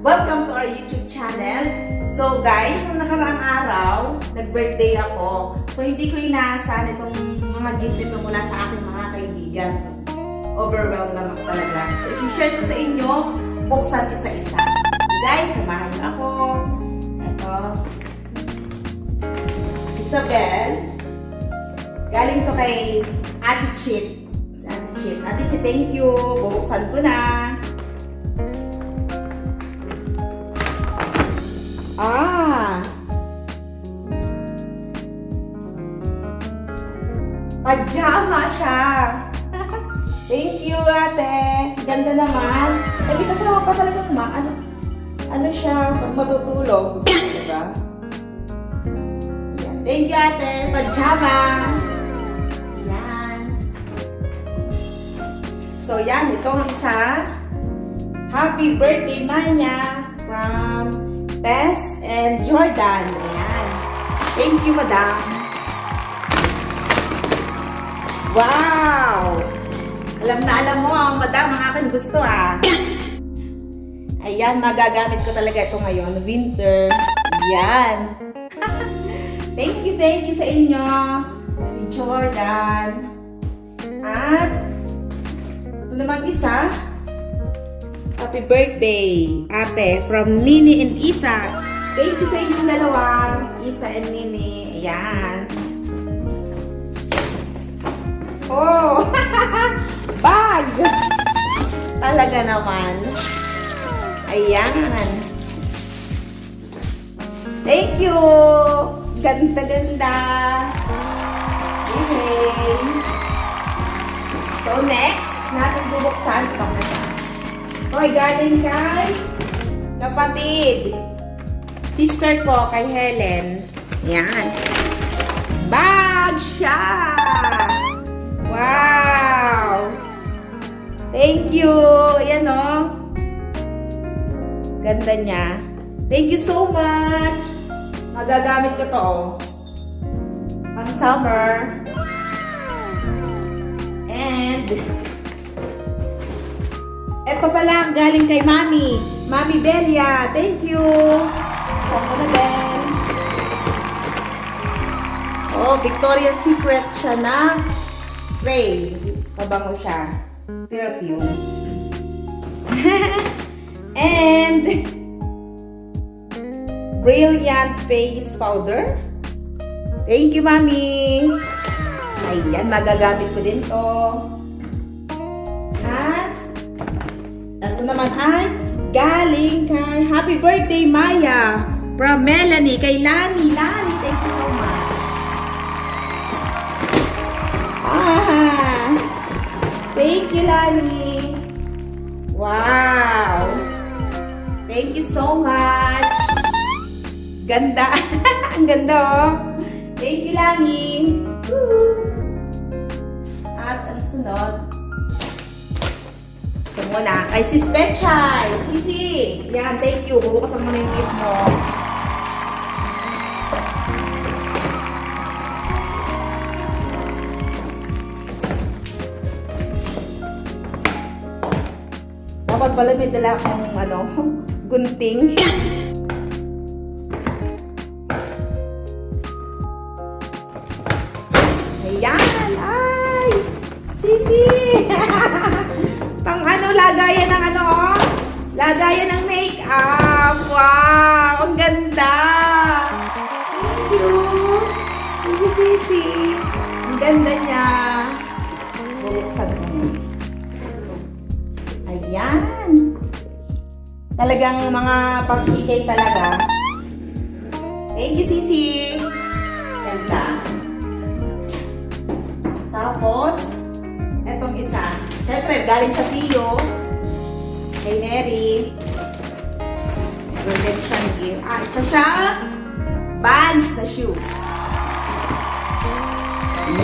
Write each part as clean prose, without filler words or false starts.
Welcome to our YouTube channel. So guys, nung nakaraang araw, nag-birthday ako. So hindi ko inaasahan itong mga gift ito mula sa aking mga kaibigan. So, overwhelmed lang ako talaga. So i-share ko sa inyo, buksan isa-isa. So guys, samahan niyo ako. Ito. Isabel. Galing to kay Ate Chit. Ate Chit, thank you. Bubuksan ko na. Pajama siya. Thank you, ate. Ganda naman. Lagi kasama pa talagang ano siya, pag matutulog. Diba? Yan. Thank you, ate. Pajama. Yan. So, yan. Ito ang isa. Happy birthday, Maya. From Tess and Jordan. Ayan. Thank you, madam. Wow! Alam na alam mo, madam, ang aking gusto Ayan, magagamit ko talaga ito ngayon. Winter. Ayan. Thank you sa inyo. Jordan. At ito naman isa. Happy birthday, ate, from Nini and Isa. Thank you sa inyong dalawa, Isa and Nini. Ayan. Oh! Bag! Talaga naman. Ayan. Thank you! Ganda-ganda. Okay. So, next, natin bubuksan ito. Hoy, galing kay kapatid. Sister ko, kay Helen. Ayan. Bag siya! Wow! Thank you! Ayan o. Ganda niya. Thank you so much! Magagamit ko to pang summer. And eto pala, galing kay Mami. Mami Belia. Thank you! Saan ko na din? Oh, Victoria's Secret siya na spray. Pabango siya. Perfume. And Brilliant Face Powder. Thank you, Mami. Ayan, magagamit ko din to. At ito naman ay galing kay Happy Birthday, Maya. From Melanie, kay Lani. Lani, thank you so much. Thank you, Lani. Wow. Thank you so much. Ganda. Ang ganda, oh. Thank you, Lani. Woo. At ang sunod. Ito muna. Kay Sis Betchay. Sisi. Yan, thank you. Bubukasan mo na yung gift mo. Dapat pala may dala akong gunting. Ayan! Ay! Sisi! Pang lagayan ng lagayan ng make-up. Wow! Ang ganda! Thank you! Thank you, Sisi! Ang ganda niya. Bubuksan ko niya. Ayan. Talagang mga pag-ikay talaga. Thank you, Sisi. Ganda. Tapos, etong isa. Siyempre, galing sa Pio. Kay Neri. Redemption gift. Isa siya. Vans na shoes.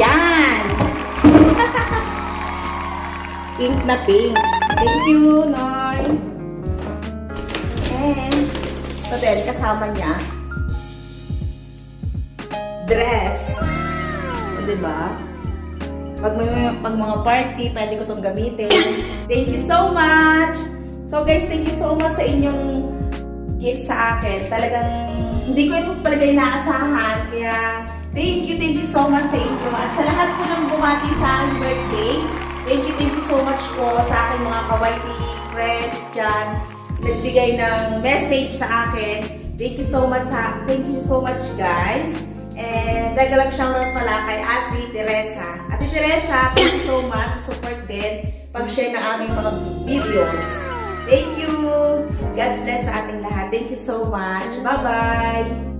Yan. Pink na pink. Thank you, Noy. And, ito din, kasama niya. Dress. O, diba? Pag mga party, pwede ko itong gamitin. Thank you so much! So guys, thank you so much sa inyong gift sa akin. Talagang hindi ko ito talaga inaasahan. Kaya thank you so much sa inyo. At sa lahat po ng bumati sa aking birthday, thank you so much po sa aking mga kawaiti friends dyan. Nagbigay ng message sa akin. Thank you so much guys. And nagalang shoutout pala kay Ate Teresa. Ate Teresa, thank you so much sa support din pag-share ng aming mga videos. Thank you! God bless sa ating lahat. Thank you so much. Bye-bye!